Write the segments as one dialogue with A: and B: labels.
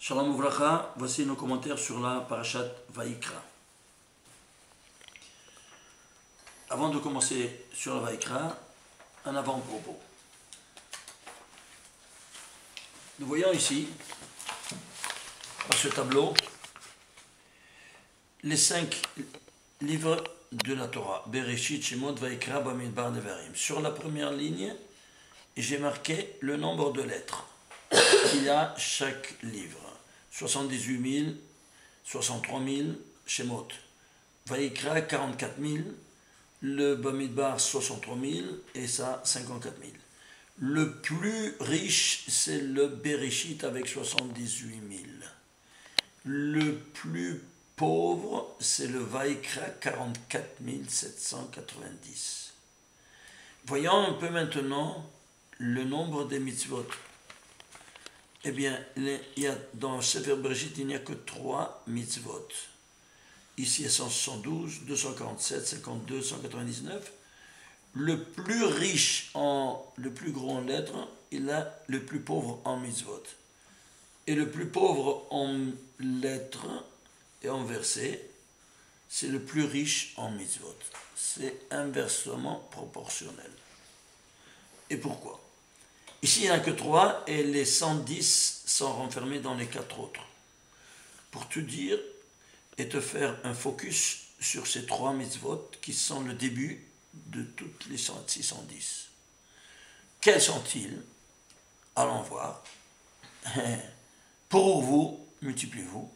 A: Shalom Uvracha, voici nos commentaires sur la parashat Vaïkra. Avant de commencer sur la Vaïkra, un avant-propos. Nous voyons ici, par ce tableau, les 5 livres de la Torah. Bereshit, Shemot, Vaïkra, Bamidbar, Nevarim. Sur la première ligne, j'ai marqué le nombre de lettres qu'il y a chaque livre. 78 000, 63 000, Shemot. Vaïkra, 44 000, le Bamidbar, 63 000, et ça, 54 000. Le plus riche, c'est le Bereshit avec 78 000. Le plus pauvre, c'est le Vaïkra, 44 790. Voyons un peu maintenant le nombre des mitzvot. Eh bien, dans Sefer Bereshit, il n'y a que 3 mitzvot. Ici, 172, 247, 52, 199. Le plus riche le plus grand en lettres, il a le plus pauvre en mitzvot. Et le plus pauvre en lettres et en versets, c'est le plus riche en mitzvot. C'est inversement proportionnel. Et pourquoi ? Ici, il n'y en a que 3 et les 110 sont renfermés dans les 4 autres. Pour te dire et te faire un focus sur ces 3 mitzvot qui sont le début de toutes les 610. Quels sont-ils? Allons voir. Pour vous, multipliez-vous,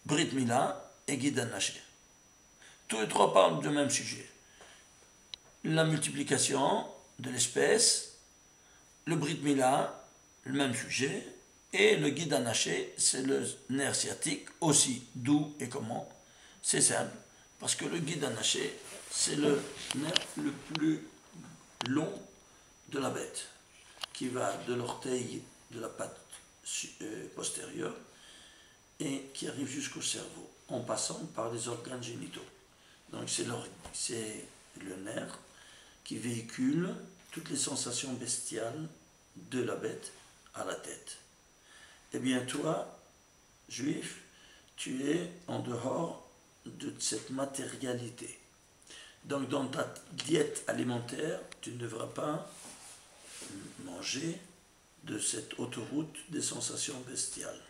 A: Brit Mila et Gid Hanaché. Tous les 3 parlent du même sujet. La multiplication de l'espèce, le Brit Mila, le même sujet, et le Gid Hanaché, c'est le nerf sciatique, aussi. D'où et comment? C'est simple, parce que le Gid Hanaché, c'est le nerf le plus long de la bête, qui va de l'orteil de la patte postérieure et qui arrive jusqu'au cerveau, en passant par les organes génitaux. Donc c'est le nerf qui véhicule toutes les sensations bestiales de la bête à la tête. Eh bien toi, juif, tu es en dehors de cette matérialité. Donc dans ta diète alimentaire, tu ne devras pas manger de cette autoroute des sensations bestiales.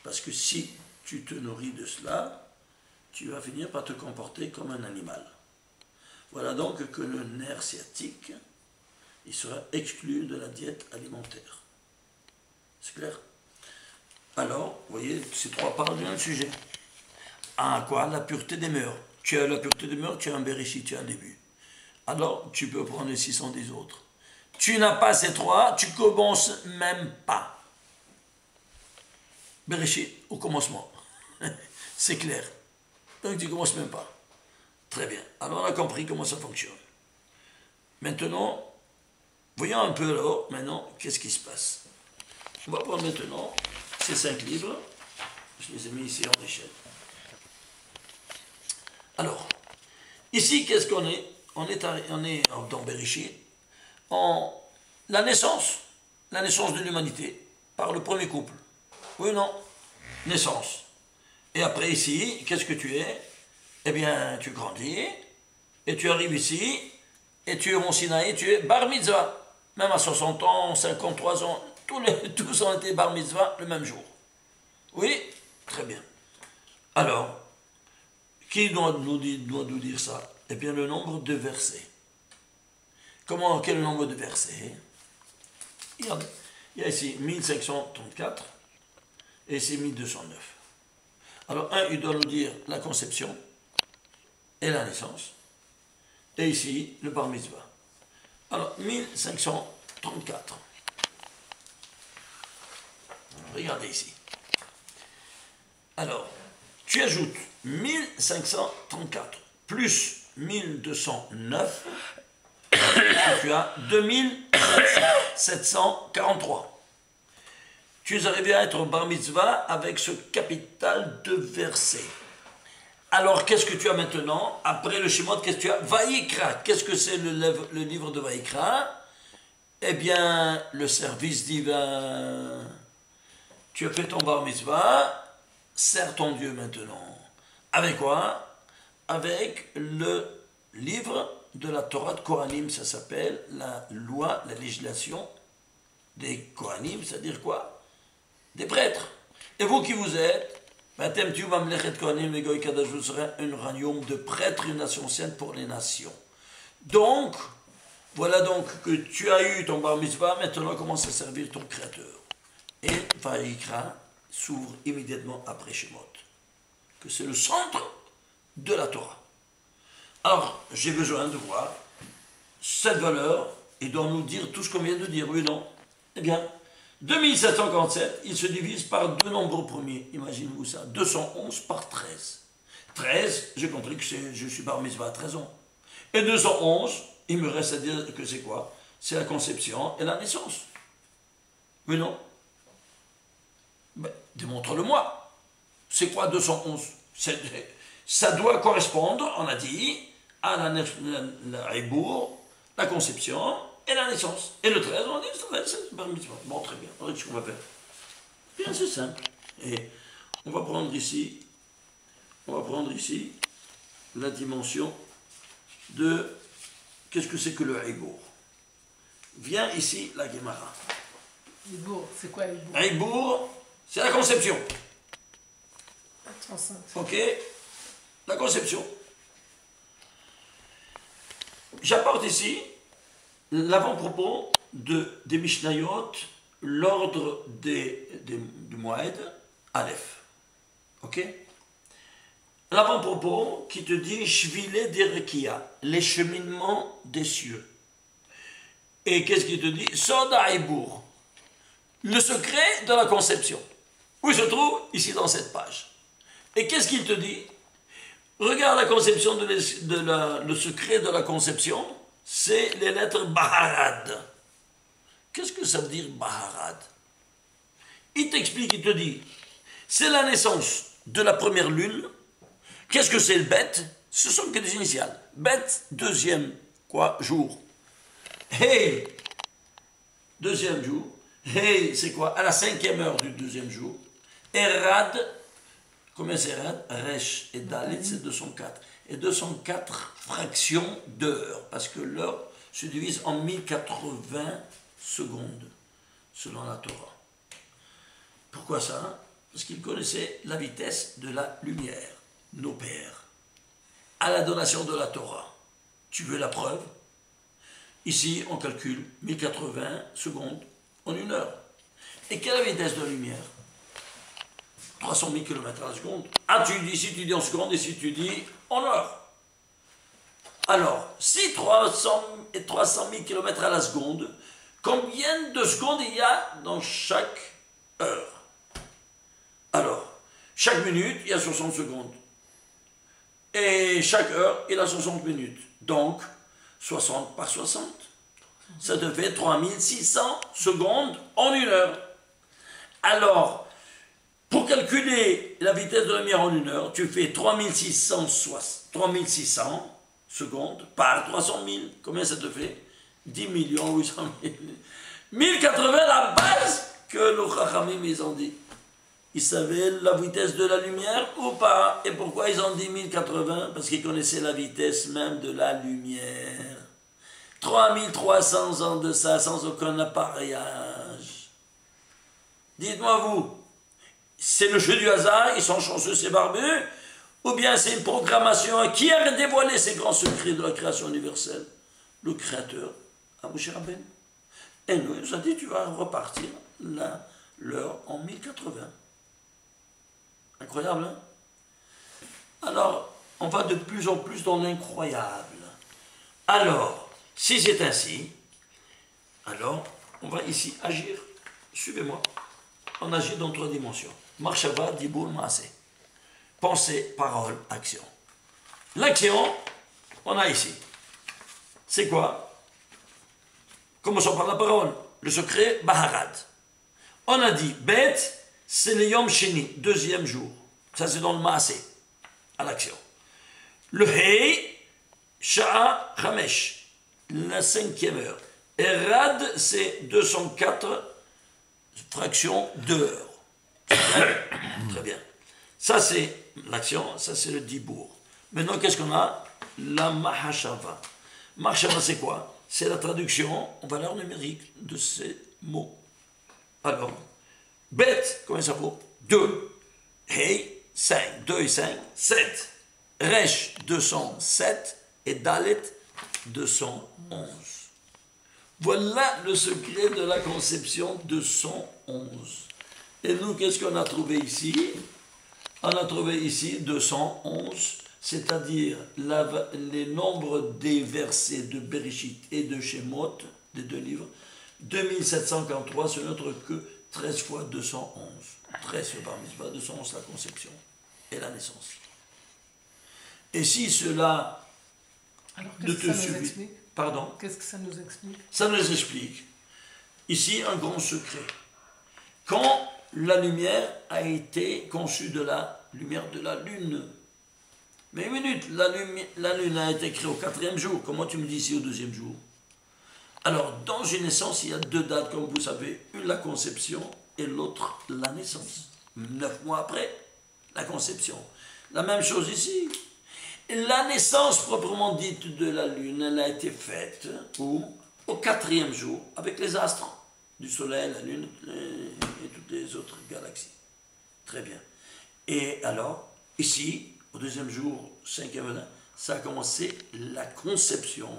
A: Parce que si tu te nourris de cela, tu vas finir par te comporter comme un animal. Voilà donc que le nerf sciatique, il sera exclu de la diète alimentaire. C'est clair? Alors, vous voyez, ces 3 parlent du même sujet. Ah, quoi? La pureté des mœurs. Tu as la pureté des mœurs, tu as un Bereshit, tu as un début. Alors, tu peux prendre les 610 autres. Tu n'as pas ces 3, tu commences même pas. Bereshit, au commencement. C'est clair. Donc, tu ne commences même pas. Très bien. Alors, on a compris comment ça fonctionne. Maintenant, voyons un peu alors, maintenant, qu'est-ce qui se passe. On va prendre maintenant ces 5 livres. Je les ai mis ici en échelle. Alors, ici, qu'est-ce qu'on est? On est dans Bereshit, la naissance de l'humanité par le premier couple. Oui ou non? Naissance. Et après ici, qu'est-ce que tu es? Eh bien, tu grandis, et tu arrives ici, et tu es au Mont Sinaï, tu es bar mitzvah. Même à 60 ans, 53 ans, tous ont été bar mitzvah le même jour. Oui? Très bien. Alors, qui doit nous dire ça? Eh bien, le nombre de versets. Quel nombre de versets? Il y a ici 1534 et ici 1209. Alors, il doit nous dire la conception et la naissance. Et ici, le bar mitzvah. Alors, 1534. Regardez ici. Alors, tu ajoutes 1534 plus 1209, tu as 2743. Tu es arrivé à être au bar mitzvah avec ce capital de versets. Alors, qu'est-ce que tu as maintenant? Après le Shemot, qu'est-ce que tu as? Vaïkra. Qu'est-ce que c'est le livre de Vaïkra? Eh bien, le service divin. tu as fait ton bar mitzvah, sers ton Dieu maintenant. Avec quoi? Avec le livre de la Torah de Kohanim, ça s'appelle la loi, la législation des Kohanim, c'est-à-dire quoi? Des prêtres. Et vous qui vous êtes, vous serez un royaume de prêtres, une nation sainte pour les nations. Donc, voilà donc que tu as eu ton bar mitzvah, maintenant commence à servir ton créateur. Et Vaïkra s'ouvre immédiatement après Shemot, que c'est le centre de la Torah. Alors, j'ai besoin de voir cette valeur et doit nous dire tout ce qu'on vient de dire, oui ou non? Eh bien, 2747, il se divise par deux nombres premiers, imaginez-vous ça, 211 par 13. 13, j'ai compris que je suis bar mitzvah à 13 ans. Et 211, il me reste à dire que c'est quoi? C'est la conception et la naissance. Oui ou non? Ben, démontre-le-moi. C'est quoi 211? Ça doit correspondre, on a dit, à la Hibour, la conception et la naissance. Et le 13, on a dit, c'est bar mitzvah. Bon, très bien, on va dire ce qu'on va faire. Bien, c'est simple. Et on va prendre ici la dimension de qu'est-ce que c'est que le Hibour. Vient ici la Gemara.
B: Hibour, c'est quoi Hibour?
A: Hibour, c'est la conception. Ok? La conception. J'apporte ici l'avant-propos des Mishnayot, l'ordre du Moed, Aleph. Ok? L'avant-propos qui te dit Shvile Derekia, les cheminements des cieux. Et qu'est-ce qu'il te dit? Soda Hibour, le secret de la conception. Où il se trouve? Ici dans cette page. Et qu'est-ce qu'il te dit? Regarde la conception le secret de la conception, c'est les lettres Baharad. Qu'est-ce que ça veut dire Baharad? Il t'explique, il te dit, c'est la naissance de la première lune. Qu'est-ce que c'est le bête? Ce sont que des initiales. Bête, deuxième, jour. Hey, deuxième jour. Hey, c'est quoi? À la 5e heure du deuxième jour. Et Rad, combien c'est Rad? Resh et Dalit, c'est 204. Et 204 fractions d'heure, parce que l'heure se divise en 1080 secondes, selon la Torah. Pourquoi ça? Parce qu'ils connaissaient la vitesse de la lumière, nos pères. À la donation de la Torah, tu veux la preuve? Ici, on calcule 1080 secondes en une heure. Et quelle est la vitesse de la lumière? 300 000 km à la seconde. Ah, si tu dis en seconde et si tu dis en heure. Alors, si 300 000 km à la seconde, combien de secondes il y a dans chaque heure? Alors, chaque minute, il y a 60 secondes. Et chaque heure, il y a 60 minutes. Donc, 60 par 60, ça te fait 3600 secondes en une heure. Alors, pour calculer la vitesse de la lumière en une heure, tu fais 3600 secondes par 300 000. Combien ça te fait? 10 800 000. 1080, la base que le Chachamim, ils ont dit. Ils savaient la vitesse de la lumière ou pas? Et pourquoi ils ont dit 1080? Parce qu'ils connaissaient la vitesse même de la lumière. 3300 ans de ça, sans aucun appareillage. Dites-moi vous, c'est le jeu du hasard, ils sont chanceux ces barbus, ou bien c'est une programmation qui a dévoilé ces grands secrets de la création universelle? Le créateur, Moshe Rabbeinu. Et nous, il nous a dit, tu vas repartir l'heure en 1080. Incroyable, hein? Alors, on va de plus en plus dans l'incroyable. Alors, si c'est ainsi, alors, on va ici agir. Suivez-moi. On agit dans 3 dimensions. Marshava, Dibur, Maaseh. Pensée, parole, action. L'action, on a ici. C'est quoi? Commençons par la parole. Le secret, Baharad. On a dit, bête, c'est le Yom Sheni, deuxième jour. Ça, c'est dans le Maaseh, à l'action. Le Hei, Sha'a, Hamesh, la 5e heure. Et Rad, c'est 204 fractions d'heure. Très bien. Ça, c'est l'action, ça, c'est le dibour. Maintenant, qu'est-ce qu'on a? La mahashava. Mahashava, c'est quoi? C'est la traduction en valeur numérique de ces mots. Alors, bet, combien ça vaut? 2. Hey, 5. 2 et 5, 7. Resh, 207. Et Dalet, 211. Voilà le secret de la conception 211. Et nous, qu'est-ce qu'on a trouvé ici? On a trouvé ici 211, c'est-à-dire les nombres des versets de Bereshit et de Shemot, des deux livres, 2743, ce n'est autre que 13 fois 211. 13 fois par mitzvah, 211 la conception et la naissance. Et si cela
B: Alors,
A: ne
B: qu'est-ce
A: te
B: que ça nous
A: suffit...
B: explique?
A: Pardon?
B: Qu'est-ce que ça nous explique?
A: Ça nous explique. Ici, un grand secret. Quand la lumière a été conçue de la lumière de la lune. Mais une minute, la lune a été créée au 4e jour. Comment tu me dis ici au 2e jour? Alors, dans une naissance, il y a deux dates, comme vous savez. Une, la conception, et l'autre, la naissance. 9 mois après, la conception. La même chose ici. La naissance proprement dite de la lune, elle a été faite où? Au 4e jour, avec les astres du soleil, la lune et toutes les autres galaxies. Très bien. Et alors, ici, au 2e jour, 5e, ça a commencé la conception.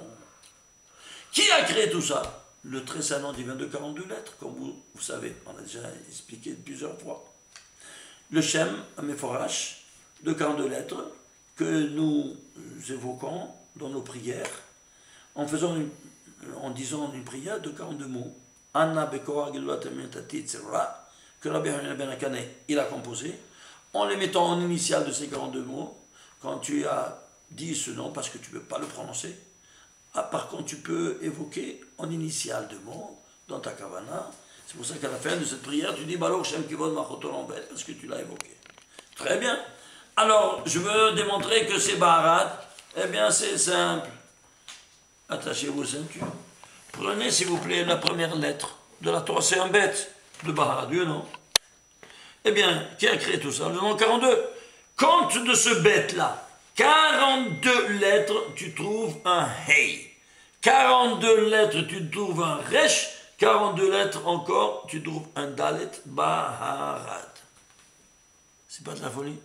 A: Qui a créé tout ça? Le très saint nom divin de 42 lettres, comme vous savez, on a déjà expliqué plusieurs fois. Le Shem, Améphorach, de 42 lettres, que nous évoquons dans nos prières, en disant une prière de 42 mots. Anna Bekora que Rabbi Hanina Ben Akane, il a composé, en les mettant en initiale de ces 42 mots, quand tu as dit ce nom, parce que tu ne peux pas le prononcer, par contre tu peux évoquer en initiale de mots dans ta kavana. C'est pour ça qu'à la fin de cette prière, tu dis Baruch Shem Kivod Machotol Ambet, parce que tu l'as évoqué. Très bien. Alors, je veux démontrer que c'est Baharat. Eh bien, c'est simple. Attachez vos ceintures. Prenez, s'il vous plaît, la première lettre de la Torah. C'est un bête de Baharat, oui ou non? Eh bien, qui a créé tout ça? Le nom 42. Compte de ce bête-là. 42 lettres, tu trouves un Hey. 42 lettres, tu trouves un Resh. 42 lettres encore, tu trouves un Dalet Baharat. C'est pas de la folie?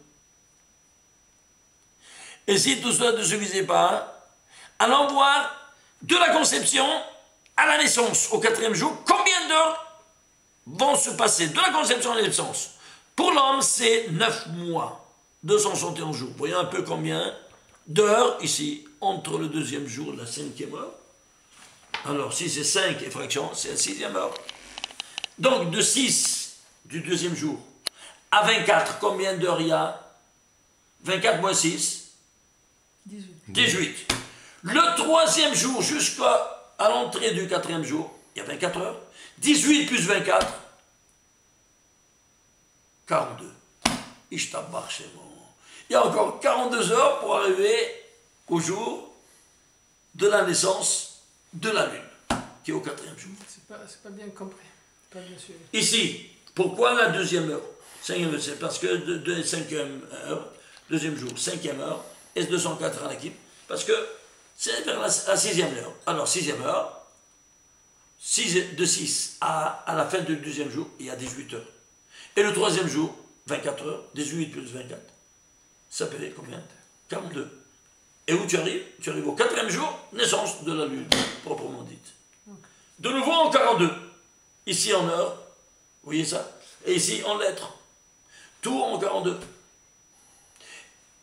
A: Et si tout cela ne suffisait pas, allons voir de la conception à la naissance, au 4e jour, combien d'heures vont se passer de la conception à la naissance? Pour l'homme, c'est 9 mois, 261 jours. Vous voyez un peu combien d'heures ici, entre le 2e jour et la 5e heure. Alors, si c'est 5 et fraction, c'est la 6e heure. Donc, de 6 du 2e jour à 24, combien d'heures il y a? 24 moins 6 18. Le 3e jour jusqu'à l'entrée du 4e jour, il y a 24 heures. 18 plus 24, 42. Ishtabach Shemo. Il y a encore 42 heures pour arriver au jour de la naissance de la Lune, qui est au 4e jour.
B: C'est pas bien compris. Pas bien suivi.
A: Ici, pourquoi la 2e heure? 5e heure, c'est parce que de 5e heure, 2e jour, 5e heure, S204 à l'équipe, parce que c'est vers la 6e heure. Alors, 6e heure, de 6 à la fin du 2e jour, il y a 18 heures. Et le 3e jour, 24 heures, 18 plus 24, ça fait combien? 42. Et où tu arrives? Tu arrives au 4e jour, naissance de la Lune, proprement dite. De nouveau en 42. Ici en heure, vous voyez ça? Et ici en lettres. Tout en 42.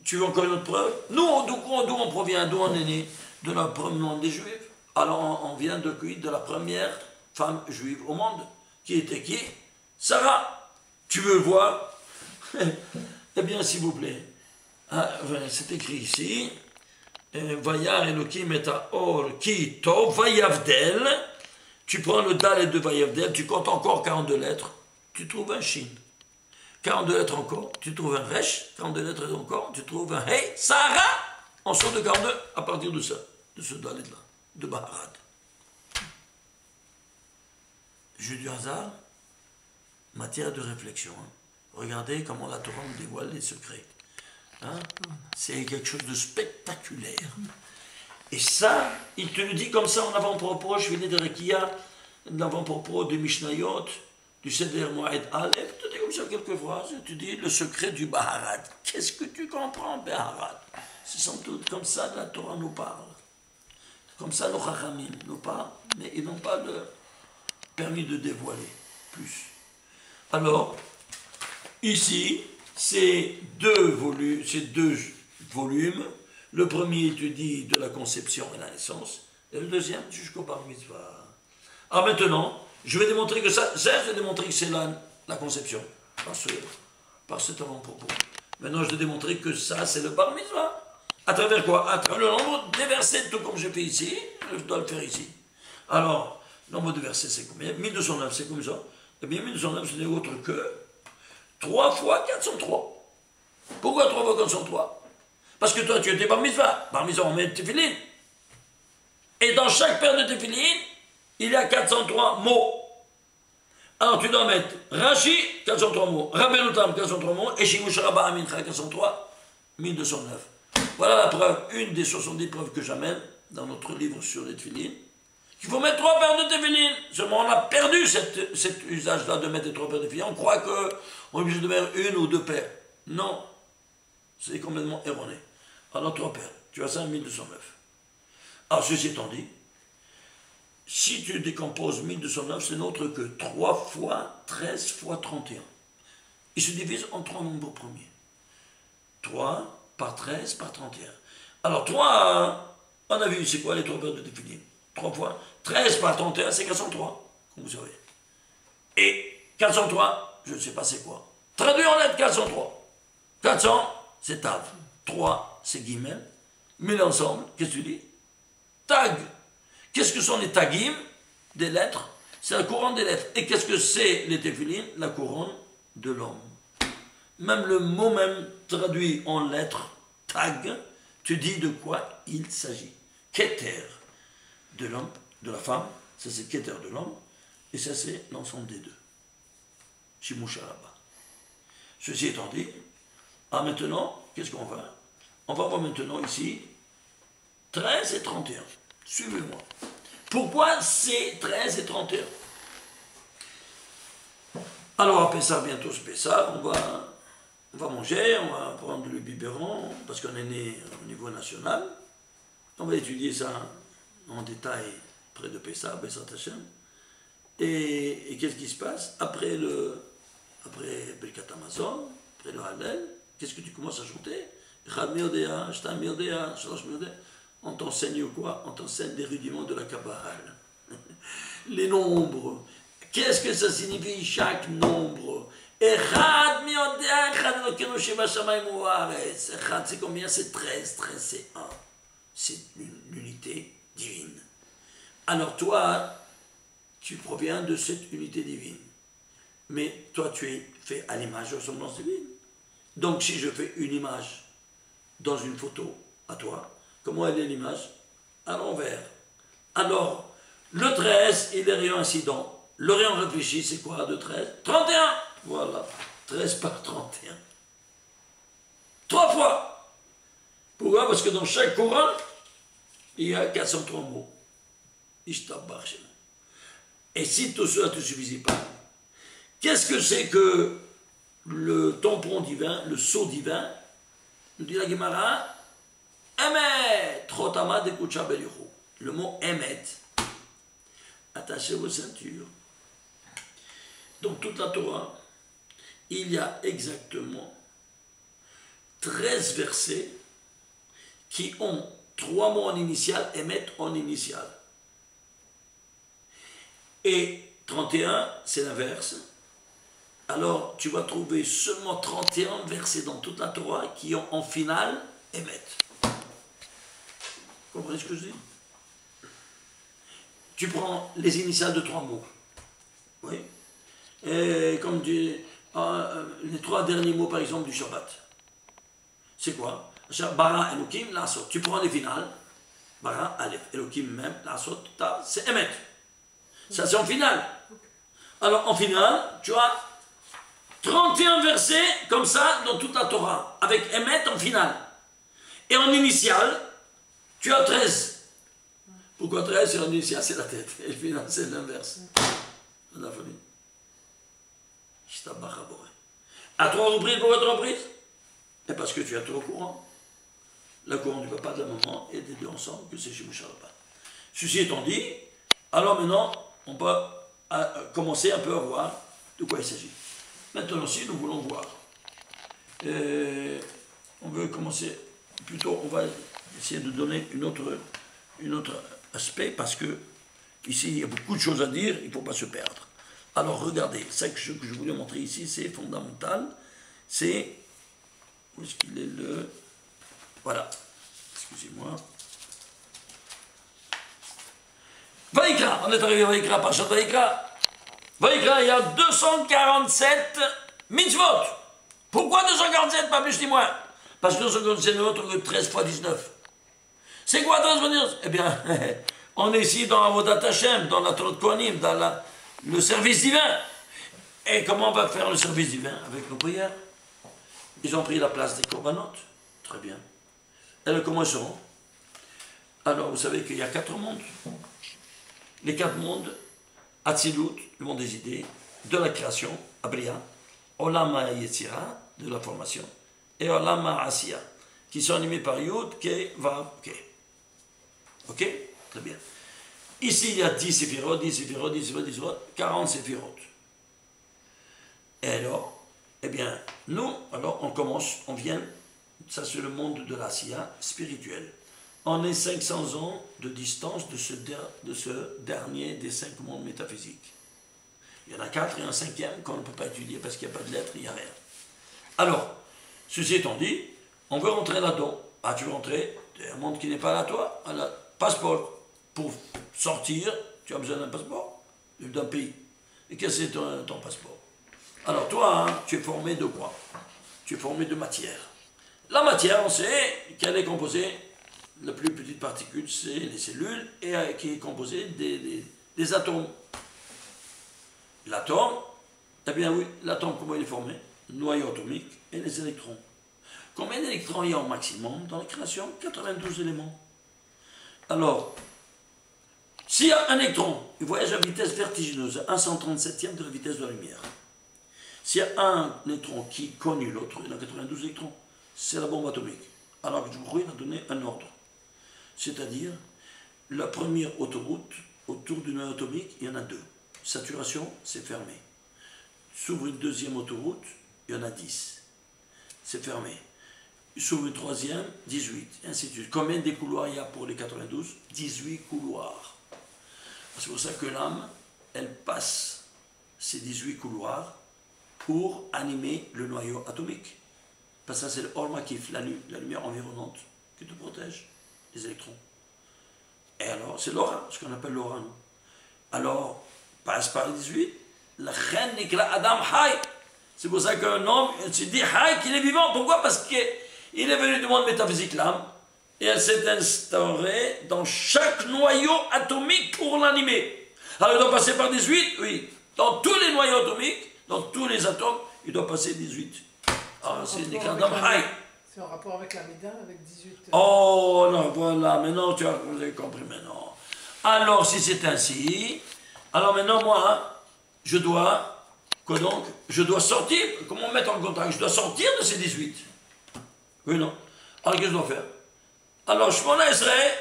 A: Tu veux encore une autre preuve? Nous, d'où on provient, d'où on est né? De la première des Juifs. Alors on vient de la première femme juive au monde. Qui était qui? Sarah. Tu veux voir? Eh bien, s'il vous plaît. C'est écrit ici. Vayar Elohim et Or ki tov vayavdel. Tu prends le dalet de vayavdel, tu comptes encore 42 lettres, tu trouves un shin. 42 lettres encore, tu trouves un resh. 42 lettres encore, tu trouves un hey, Sarah. En sort de 42 à partir de ça, de ce dalet-là, de Baharad. Jeu du hasard, matière de réflexion. Hein. Regardez comment la Torah nous dévoile les secrets. Hein? C'est quelque chose de spectaculaire. Et ça, il te le dit comme ça en avant-propos, je venais de Rekia, l'avant-propos du Mishnayot, du Seder Moed Aleph, tu dis comme ça quelques phrases, tu dis le secret du Baharat. Qu'est-ce que tu comprends, Baharat? C'est sans doute comme ça que la Torah nous parle. Comme ça, nos Chachamim nous parlent, mais ils n'ont pas le permis de dévoiler plus. Alors, ici, c'est deux volumes. Le premier te dit de la conception et la naissance, et le deuxième jusqu'au bar mitzvah. Alors maintenant, je vais démontrer que ça, je vais démontrer que c'est la conception, par cet avant-propos. Maintenant, je vais démontrer que ça, c'est le bar mitzvah. À travers quoi? À travers le nombre des versets, tout comme je fais ici, je dois le faire ici. Alors, le nombre de versets, c'est combien? 1209, c'est comme ça. Eh bien, 1209, ce n'est autre que 3 fois 403. Pourquoi 3 fois 403? Parce que toi, tu étais bar mitzvah. Bar mitzvah, on met téphilin. Et dans chaque paire de téphilin, il y a 403 mots. Alors, tu dois mettre Rashi, 403 mots. Rabbeinu Tam, 403 mots. Et Shimush Rabba Amincha, 403, 1209. Voilà la preuve, une des 70 preuves que j'amène dans notre livre sur les téphilin. Il faut mettre 3 paires de téphilin. Seulement, on a perdu cet usage-là de mettre les 3 paires de téphilin. On croit qu'on est obligé de mettre 1 ou 2 paires. Non, c'est complètement erroné. Alors 3 paires, tu as ça en 1209. Alors ceci étant dit, si tu décomposes 1209, c'est n'autre que 3 fois 13 fois 31. Il se divise en 3 nombres premiers. 3 par 13 par 31. Alors 3, on a vu, c'est quoi les 3 paires de téphilin? 3 fois 13 par 31, c'est 403, comme vous savez. Et 403, je ne sais pas c'est quoi. Traduit en lettres 403. 400, c'est Tav. 3, c'est Guimel. Mets ensemble, qu'est-ce que tu dis? Tag. Qu'est-ce que sont les tagim? Des lettres. C'est la couronne des lettres. Et qu'est-ce que c'est les téphilin? La couronne de l'homme. Même le mot même traduit en lettres, tag, tu dis de quoi il s'agit. Keter de l'homme, de la femme, ça c'est Keter de l'homme, et ça c'est l'ensemble des deux. Shimush Rabba. Ceci étant dit, maintenant, qu'est-ce qu'on va? On va voir maintenant ici 13 et 31. Suivez-moi. Pourquoi c'est 13 et 31? Alors à Pessah, bientôt ce Pessah, on va manger, on va prendre le biberon, parce qu'on est né au niveau national. On va étudier ça en détail près de Pessah, Bessat Hashem. Et qu'est-ce qui se passe? Après Birkat Hamazon, après le Hallel, qu'est-ce que tu commences à chanter? On t'enseigne quoi? On t'enseigne des rudiments de la Kabbale. Les nombres. Qu'est-ce que ça signifie chaque nombre? Echad, c'est combien? C'est 13. 13, c'est 1. C'est l'unité divine. Alors toi, tu proviens de cette unité divine. Mais toi, tu es fait à l'image de la semblance divine. Donc si je fais une image dans une photo à toi, comment elle est l'image? À l'envers. Alors, le 13, il est rayon incident. Le rayon réfléchi, c'est quoi de 13? 31. Voilà. 13 par 31. 3 fois. Pourquoi? Parce que dans chaque couronne, il y a 403 mots. Et si tout cela ne te suffisait pas, qu'est-ce que c'est que le tampon divin, le sceau divin? Nous dit la Gemara, Emet, Trotama de Kucha Belichu. Le mot Emet, attaché aux ceintures. Dans toute la Torah, il y a exactement 13 versets qui ont 3 mots en initial, Emet en initial. Et 31, c'est l'inverse. Alors, tu vas trouver seulement 31 versets dans toute la Torah qui ont en finale Emet. Vous comprenez ce que je dis? Tu prends les initiales de 3 mots. Oui. Et comme les 3 derniers mots, par exemple, du Shabbat. C'est quoi? Bara, Elokim, Lasot. Tu prends les finales. Bara, Aleph, Elokim, même, Lasot, Tav, c'est Emet. Ça, c'est en finale. Alors, en finale, tu as 31 versets comme ça dans toute la Torah, avec Emet en finale. Et en initial, tu as 13. Pourquoi 13? C'est en initial, c'est la tête. Et le final, c'est l'inverse. C'est la folie. À 3 reprises, pourquoi 3 reprises? Et parce que tu as tout au courant. Le courant du papa, de la maman et des deux ensemble, que c'est chez Mouchalapa. Ceci étant dit, alors maintenant, on peut commencer un peu à voir de quoi il s'agit. Maintenant aussi, nous voulons voir. On veut commencer, plutôt, on va essayer de donner une autre aspect, parce que ici, il y a beaucoup de choses à dire, il ne faut pas se perdre. Alors, regardez, ce que je voulais montrer ici, c'est fondamental, c'est... Où est-ce qu'il est le... Voilà, excusez-moi. Vaïkra, on est arrivé à Vaïkra, Parashat Vaïkra. Vaïkra, il y a 247 mitzvot. Pourquoi 247, pas plus ni moins? Parce que 247 n'est autre que 13 fois 19. C'est quoi 13 fois 19? Eh bien, on est ici dans Avodat Hashem, dans la Torah de Kohanim, dans le service divin. Et comment on va faire le service divin? Avec nos prières. Ils ont pris la place des corbanotes. Très bien. Et comment ils seront? Alors, vous savez qu'il y a 4 mondes. Les 4 mondes, Atzilut, le monde des idées, de la création, Abriya, Olam HaYetzira, de la formation, et Olam HaAsiya, qui sont animés par Yud, Ke, Vav, Ke. Ok? Très bien. Ici, il y a 10 séphirot, 10 séphirot, 10 séphirot, 10 séphirot, 40 séphirot. Et alors, eh bien, nous, alors, on commence, on vient, ça c'est le monde de l'Asiya spirituel. On est 500 ans de distance de ce dernier des 5 mondes métaphysiques. Il y en a 4 et un 5e qu'on ne peut pas étudier parce qu'il n'y a pas de lettres, il n'y a rien. Alors, ceci étant dit, on veut rentrer là-dedans. Ah, tu veux rentrer? C'est un monde qui n'est pas à toi. Alors, passeport. Pour sortir, tu as besoin d'un passeport d'un pays. Et qu'est-ce que c'est ton passeport? Alors, toi, hein, tu es formé de quoi? Tu es formé de matière. La matière, on sait qu'elle est composée. La plus petite particule, c'est les cellules, et qui est composée des atomes. L'atome, eh bien oui, l'atome, comment il est formé? Noyau atomique et les électrons. Combien d'électrons il y a au maximum dans la création? 92 éléments. Alors, s'il y a un électron, il voyage à vitesse vertigineuse, 1/137e de la vitesse de la lumière. S'il y a un électron qui cogne l'autre, il y en a 92 électrons, c'est la bombe atomique. Alors, je vous a donné un ordre. C'est-à-dire, la première autoroute, autour du noyau atomique, il y en a 2. Saturation, c'est fermé. S'ouvre une deuxième autoroute, il y en a 10. C'est fermé. S'ouvre une troisième, 18, et ainsi de suite. Combien de couloirs il y a pour les 92? 18 couloirs. C'est pour ça que l'âme, elle passe ces 18 couloirs pour animer le noyau atomique. Parce que ça, c'est le Or Makif, la lumière environnante qui te protège. Les électrons. Et alors, c'est l'aura, ce qu'on appelle l'aura, non? Alors, passe par les 18, la reine n'est que Adam Hay. C'est pour ça qu'un homme se dit Hay qu'il est vivant. Pourquoi? Parce qu'il est venu du monde métaphysique, l'âme, et elle s'est instaurée dans chaque noyau atomique pour l'animer. Alors, il doit passer par 18, oui. Dans tous les noyaux atomiques, dans tous les atomes, il doit passer 18. Alors, c'est des Adam Hay.
B: C'est en rapport avec la Mida, avec 18...
A: Oh non, voilà, maintenant tu as compris maintenant. Alors, si c'est ainsi, alors maintenant, moi, je dois, quoi donc? Je dois sortir, comment mettre en contact? Je dois sortir de ces 18. Oui, non? Alors, qu'est-ce que je dois faire? Alors, je m'en laisserai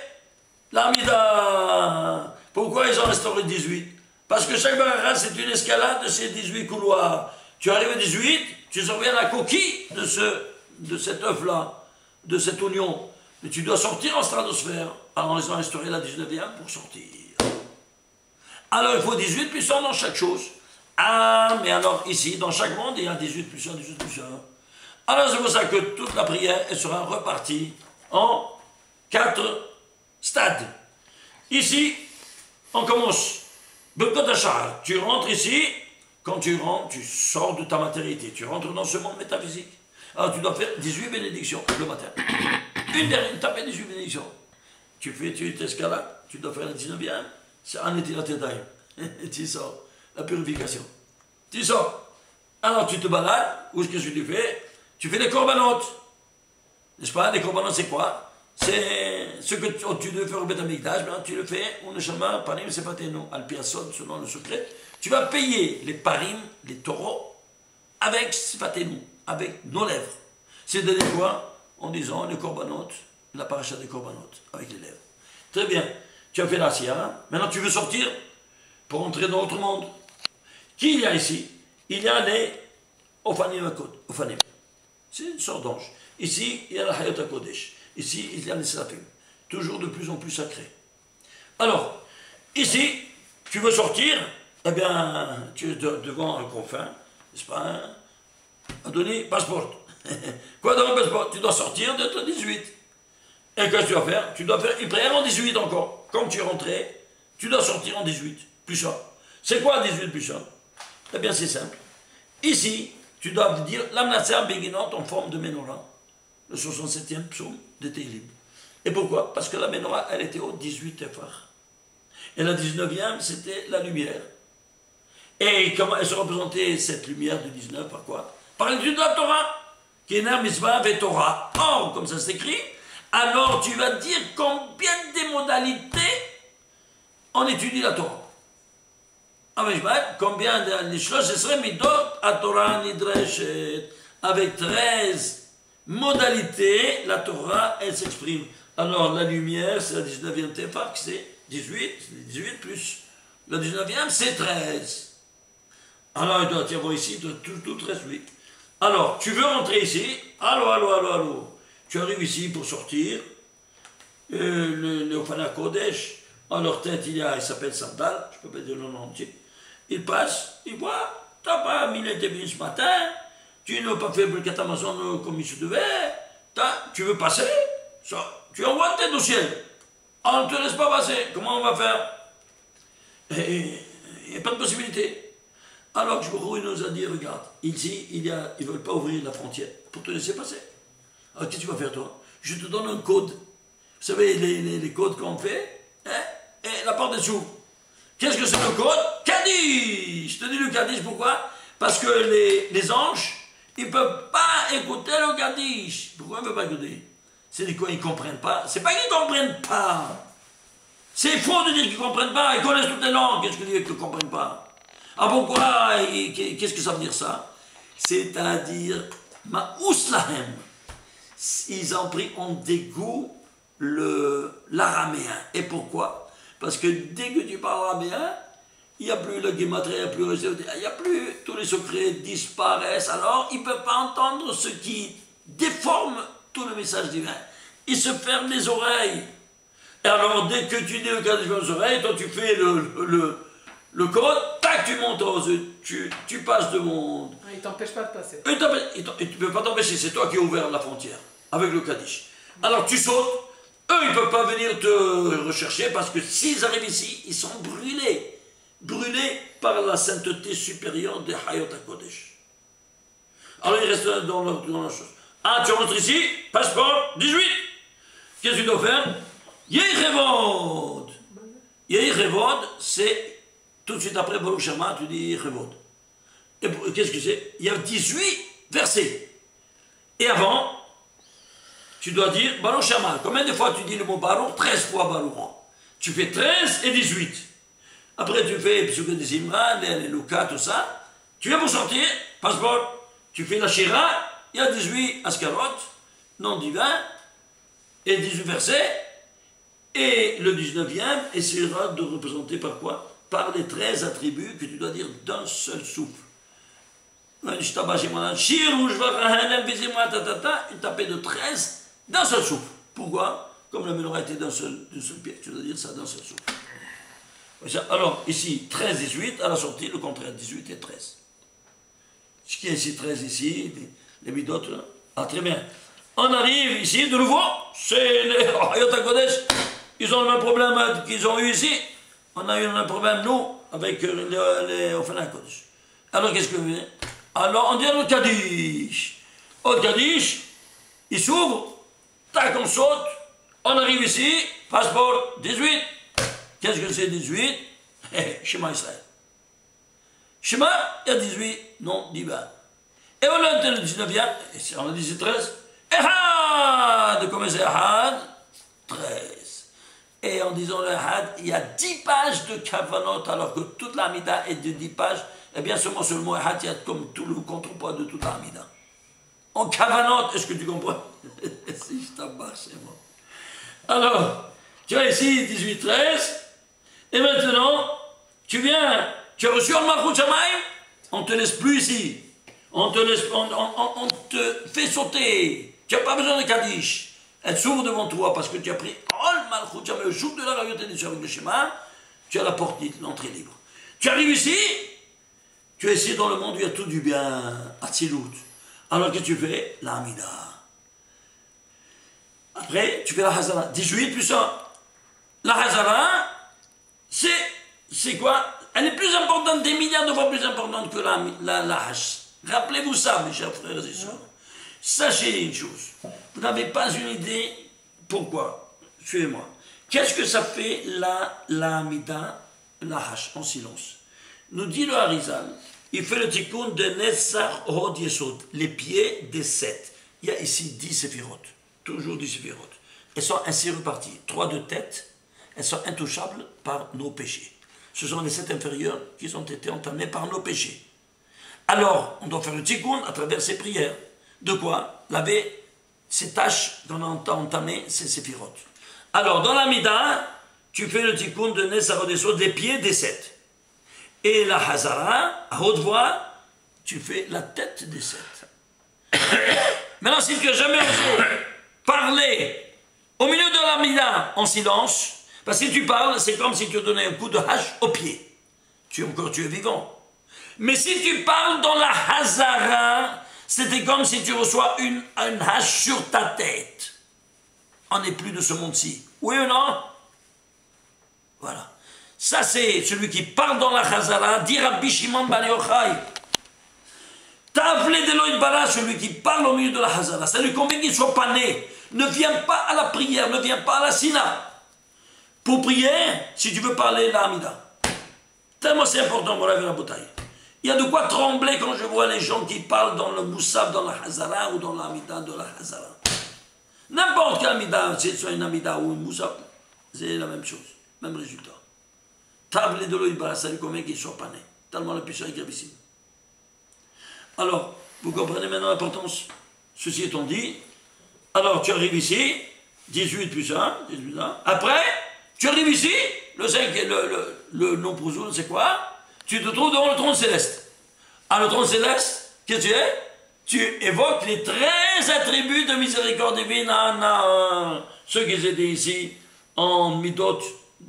A: la Mida. Pourquoi ils ont restauré 18? Parce que chaque barrage, c'est une escalade de ces 18 couloirs. Tu arrives à 18, tu surviens à la coquille de cet œuf-là, de cet oignon. Mais tu dois sortir en stratosphère. Alors ils ont instauré la 19e pour sortir. Alors il faut 18 puissants dans chaque chose. Ah, mais alors ici, dans chaque monde, il y a 18 puissants, 18 puissants. Alors c'est pour ça que toute la prière, elle sera repartie en 4 stades. Ici, on commence. Tu rentres ici, quand tu rentres, tu sors de ta matérialité, tu rentres dans ce monde métaphysique. Alors tu dois faire 18 bénédictions le matin. Une dernière, tu as fait 18 bénédictions. Tu t'escalades, tu dois faire la 19e, c'est un étirat. Tu sors, la purification. Tu sors. Alors tu te balades, ou qu'est-ce que tu fais? Tu fais des corbanotes. N'est-ce pas? Les corbanotes, c'est quoi? C'est ce que tu devais faire au Beth Amikdash, tu le fais, on ne jamais parim, c'est pas tes noms, al piasod, selon le secret. Tu vas payer les parim, les taureaux, avec sifatenu, avec nos lèvres. C'est-à-dire quoi? En disant les corbanotes, la paracha des corbanotes, avec les lèvres. Très bien, tu as fait la sierra, maintenant tu veux sortir pour entrer dans l'autre monde. Qui il y a ici? Il y a les Ofanim Akod, Ofanim. C'est une sorte d'ange. Ici, il y a la Hayot HaKodesh. Ici, il y a les Seraphim. Toujours de plus en plus sacrés. Alors, ici, tu veux sortir, eh bien, tu es devant un confin, n'est-ce pas, à donner passeport. Quoi dans le passeport? Tu dois sortir d'être 18. Et qu'est-ce que tu dois faire? Tu dois faire une prière en 18 encore. Quand tu es rentré, tu dois sortir en 18. Plus ça. C'est quoi 18 plus ça? Eh bien, c'est simple. Ici, tu dois dire l'amnatser béguinant en forme de menorah. Le 67e psaume de Tehillim. Et pourquoi? Parce que la menorah, elle était au 18 Tefar. Et la 19e, c'était la lumière. Et comment elle se représentait, cette lumière de 19, par quoi? Par l'étude de la Torah. Qui est ner mitzvah ve Torah. Or, comme ça s'écrit, alors tu vas dire combien des modalités on étudie la Torah. Combien de choses, ce serait midot à Torah nidreshet. Avec 13 modalités, la Torah, elle s'exprime. Alors, la lumière, c'est la 19e Tefar, c'est 18, 18 plus. La 19e, c'est 13. Alors, il doit y avoir ici tout 13, oui. Alors, tu veux rentrer ici, allô. Tu arrives ici pour sortir. Le Ofana Kodesh, en leur tête, il s'appelle Sandal, je ne peux pas dire le nom entier. Il passe, il voit, tu n'as pas mis les débits ce matin, tu n'as pas fait le Amazon comme il se devait, tu veux passer, ça, tu envoies tête au ciel. On ne te laisse pas passer, comment on va faire? Il n'y a pas de possibilité. Alors il nous a dit, regarde, ici, ils ne veulent pas ouvrir la frontière pour te laisser passer. Alors qu'est-ce que tu vas faire toi? Je te donne un code. Vous savez, les codes qu'on fait, hein, et la porte est s'ouvre. Qu'est-ce que c'est le code? Kaddish. Je te dis le Kaddish, pourquoi? Parce que les anges, ils ne peuvent pas écouter le Kaddish. Pourquoi ils ne peuvent pas écouter? C'est quoi? Ils ne comprennent pas. C'est pas qu'ils ne comprennent pas. C'est faux de dire qu'ils ne comprennent pas. Ils connaissent toutes les langues. Qu'est-ce que dire qu'ils ne comprennent pas? Ah pourquoi? Qu'est-ce que ça veut dire ça? C'est-à-dire, Ma'ouslahem. Ils ont pris en dégoût l'araméen. Et pourquoi? Parce que dès que tu parles araméen, il n'y a plus le guématrie, il n'y a plus il n'y a plus, tous les secrets disparaissent. Alors, ils ne peuvent pas entendre ce qui déforme tout le message divin. Ils se ferment les oreilles. Et alors, dès que tu dis le cas des oreilles, toi tu fais le code, tac, tu montes aux yeux, tu passes de monde.
B: Ah, ils ne t'empêchent pas de passer.
A: Et tu ne peux pas t'empêcher, c'est toi qui as ouvert la frontière avec le Kaddish. Alors tu sautes, eux ils ne peuvent pas venir te rechercher parce que s'ils arrivent ici, ils sont brûlés. Brûlés par la sainteté supérieure des Hayot HaKodesh. Alors ils restent dans la chose. Ah, tu rentres ici, passeport, 18. Qu'est-ce que tu dois faire? Yehevod. Yehevod, c'est tout de suite après Baruch Shema, tu dis Yehevod. Et qu'est-ce que c'est? Il y a 18 versets. Et avant, tu dois dire Baruch Shema. Combien de fois tu dis le mot Baruch? 13 fois Baruch. Tu fais 13 et 18. Après, tu fais Psuké des Imran, les Luka, tout ça. Tu viens pour sortir, passeport. Tu fais la Shira, il y a 18 Askarot, nom divin, et 18 versets. Et le 19e essaiera de représenter par quoi? Par les 13 attributs que tu dois dire d'un seul souffle. Une tapée de 13 d'un seul souffle. Pourquoi? Comme la menorah était d'un seul pied, tu dois dire ça d'un seul souffle. Alors, ici, 13, 18, à la sortie, le contraire, 18 et 13. Ce qui est ici, 13 ici, les midotes, là. Ah, très bien. On arrive ici, de nouveau, c'est les Hayot HaKodesh. Ils ont le même problème qu'ils ont eu ici. On a eu le même problème, nous, avec les Ofana HaKodesh. Alors, qu'est-ce que vous voulez? Alors, on dit le Kaddish. Au Kaddish, il s'ouvre, tac, on saute, on arrive ici, passeport, 18. Qu'est-ce que c'est 18? Shema Israël. Shema, il y a 18, non, dit 20. Et on a le 19e, et si on a 18, 13, Ehad, comment c'est Ehad? 13. Et en disant le Ehad, il y a 10 pages de Kavanot, alors que toute l'Amida est de 10 pages. Eh bien, seulement sur le mot Ehad, il y a comme tout le contrepoids de toute l'Amida. En Kavanot, est-ce que tu comprends? Si je t'embarque, c'est bon. Alors, tu as ici 18, 13, et maintenant, tu as reçu le Malchut Shamayim, on ne te laisse plus ici. On te fait sauter. Tu n'as pas besoin de Kaddish. Elle s'ouvre devant toi parce que tu as pris le Malchut Shamayim, le jour de la royauté des cieux avec le Shema, tu as la porte, l'entrée libre. Tu arrives ici, tu es ici dans le monde où il y a tout du bien, Atzilut. Alors que tu fais l'Amida. Après, tu fais la Hazara. 18 plus 1. La Hazara, c'est quoi? Elle est plus importante, des milliards de fois plus importante que la Hash. Rappelez-vous ça, mes chers frères et sœurs. Sachez une chose. Vous n'avez pas une idée pourquoi. Suivez-moi. Qu'est-ce que ça fait la Amida, la Hash, en silence? Nous dit le Harizal. Il fait le tikkun de Netzach Hod Yesod, les pieds des 7. Il y a ici 10 séphirotes, toujours 10 séphirotes. Elles sont ainsi reparties, 3 de tête, elles sont intouchables par nos péchés. Ce sont les 7 inférieurs qui ont été entamés par nos péchés. Alors, on doit faire le tikkun à travers ces prières. De quoi? Laver ces tâches qu'on a entamées, ces séphirotes. Alors, dans la Mida, tu fais le tikkun de Netzach Hod Yesod, les pieds des 7. Et la Hazara, à haute voix, tu fais la tête des 7. Maintenant, si tu n'as jamais osé parler au milieu de la Mida en silence, parce que si tu parles, c'est comme si tu donnais un coup de hache au pied. Tu es vivant. Mais si tu parles dans la Hazara, c'était comme si tu reçois une hache sur ta tête. On n'est plus de ce monde-ci. Oui ou non? Voilà. Ça, c'est celui qui parle dans la Hazara, dit Rabbi Shimon Bar Yochai. Tavle de Elohim Bara, celui qui parle au milieu de la Hazara. Ça lui convient qu'il ne soit pas né. Ne viens pas à la prière, ne viens pas à la Sina. Pour prier, si tu veux parler la Hamida. Tellement c'est important pour la vie de la bouteille. Il y a de quoi trembler quand je vois les gens qui parlent dans le Moussaf, dans la Hazara ou dans la Hamida de la Hazara. N'importe quelle Hamida, c'est soit une Hamida ou une Moussaf, c'est la même chose, même résultat. Table de l'Oïba, ça lui convient qu'il ne soit pas né. Tellement la puissance est gravissime. Alors, vous comprenez maintenant l'importance. Ceci étant dit, alors tu arrives ici, 18 plus 1, 18 plus 1. Après, tu arrives ici, le 5, le nom pour Zoul, c'est quoi? Tu te trouves devant le trône céleste. Ah, le trône céleste, qu'est-ce que tu es? Tu évoques les 13 attributs de miséricorde divine à ceux qui étaient ici en midot,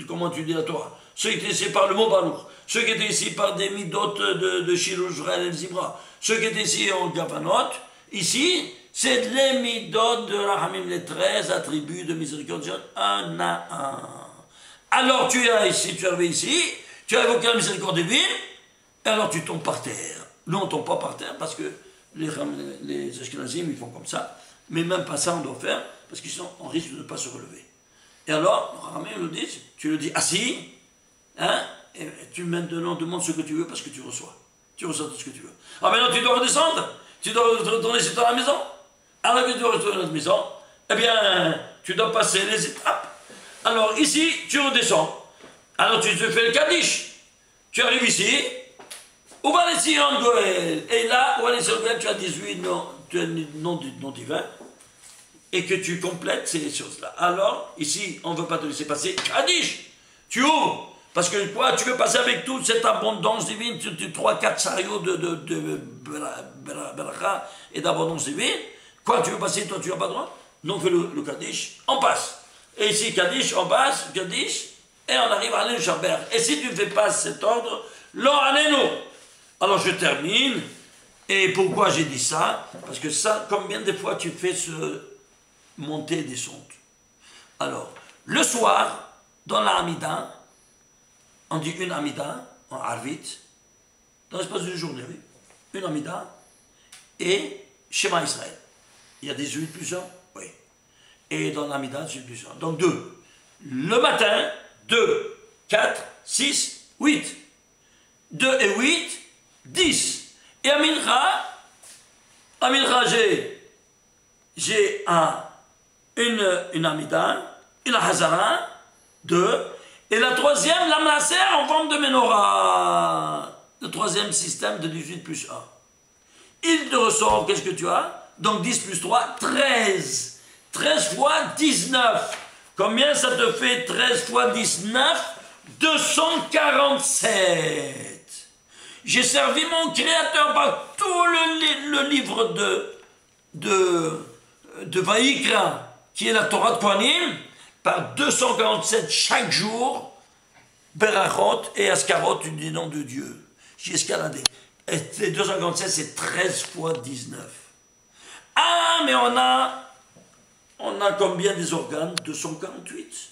A: comment tu dis à toi? Ceux qui étaient ici par le mot Balour, ceux qui étaient ici par des midot de Shiloh, Jrel et Zibra, ceux qui étaient ici en Gavanot, ici, c'est les midot de Rahamim, les 13 attributs de miséricorde, un à un. Alors tu es ici, tu es arrivé ici, tu as évoqué la miséricorde divine, et alors tu tombes par terre. Nous, on ne tombe pas par terre parce que les Ashkenazim, ils font comme ça, mais même pas ça, on doit faire, parce qu'ils sont en risque de ne pas se relever. Et alors, Rahamim nous dit, tu le dis assis, hein, et tu maintenant demandes ce que tu veux parce que tu reçois. Tu reçois tout ce que tu veux. Ah maintenant tu dois redescendre, tu dois retourner sur ta maison. Alors que tu dois retourner dans ta maison, eh bien, tu dois passer les étapes. Alors ici, tu redescends. Alors tu te fais le Kaddish. Tu arrives ici, où va les Sion Goël? Et là, où va les Sion Goël, tu as 18 noms divins. Et que tu complètes ces choses-là. Alors, ici, on ne veut pas te laisser passer Kaddish. Tu ouvres. Parce que quoi, tu veux passer avec toute cette abondance divine, 3-4 chariots de Beracha et d'abondance divine. Quoi, tu veux passer, toi tu n'as pas le droit? Non, on fait le Kaddish, on passe. Et ici, Kaddish, on passe, Kaddish, et on arrive à l'Alenu Shaber. Et si tu ne fais pas cet ordre, l'on Alenu. Alors je termine. Et pourquoi j'ai dit ça? Parce que ça, combien de fois tu fais ce monter et descendre? Alors, le soir, dans la Hamida, on dit une Hamida, en Arvit, dans l'espace d'une journée, oui. Une Hamida et Shema Israël. Il y a 18 plus 1, oui. Et dans l'Hamida, 18 plus 1. Donc 2. Le matin, 2, 4, 6, 8. 2 et 8, 10. Et à Mincha, j'ai une Amida, une Hazara, 2. Et la troisième, la Maaser en forme de Menorah. Le troisième système de 18 plus 1. Il te ressort, qu'est-ce que tu as? Donc 10 plus 3, 13. 13 fois 19. Combien ça te fait 13 fois 19? 247. J'ai servi mon Créateur par tout le livre de Vaïkra, qui est la Torah de Kohanim, par 247 chaque jour, Berachot et Askarot du nom de Dieu. J'ai escaladé. Et les 247, c'est 13 fois 19. Ah, mais on a combien des organes? 248.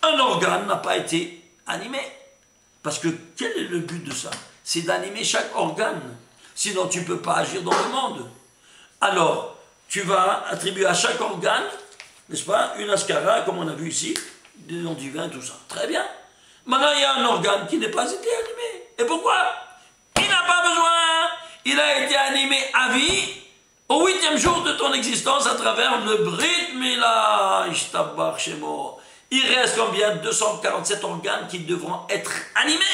A: Un organe n'a pas été animé. Parce que quel est le but de ça? C'est d'animer chaque organe. Sinon, tu ne peux pas agir dans le monde. Alors, tu vas attribuer à chaque organe, n'est-ce pas, une askara, comme on a vu ici, des noms divins, tout ça. Très bien. Maintenant, il y a un organe qui n'est pas été animé. Et pourquoi? Il n'a pas besoin. Il a été animé à vie au 8e jour de ton existence à travers le Brit Mila. Ishtabach Shemo. Il reste combien? 247 organes qui devront être animés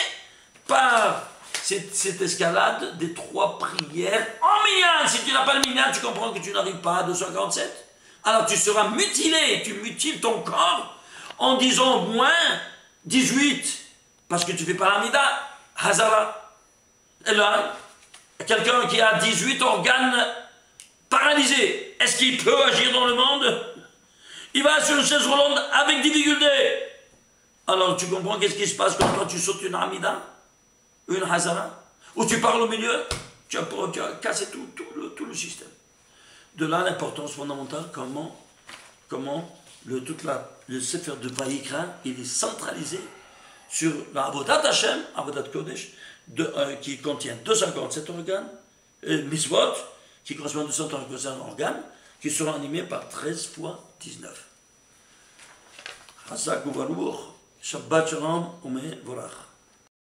A: par cette escalade des 3 prières en minyan. Si tu n'as pas le minyan, tu comprends que tu n'arrives pas à 247. Alors tu seras mutilé, tu mutiles ton corps en disant moins 18, parce que tu ne fais pas l'amida, Hazara. Et là, quelqu'un qui a 18 organes paralysés, est-ce qu'il peut agir dans le monde? Il va sur une chaise roulante avec difficulté. Alors tu comprends qu'est-ce qui se passe quand toi tu sautes une amida, une hazara, ou tu parles au milieu, tu as cassé tout le système. De là l'importance fondamentale, comment le Sefer de Vaïkra, il est centralisé sur la Avodat Hashem, Avodat Kodesh, qui contient 247 organes, et Mitzvot, qui correspond à 247 organes, qui seront animés par 13 fois 19. Hazak Uvalour, Shabbat Shalom, Ume Vorach.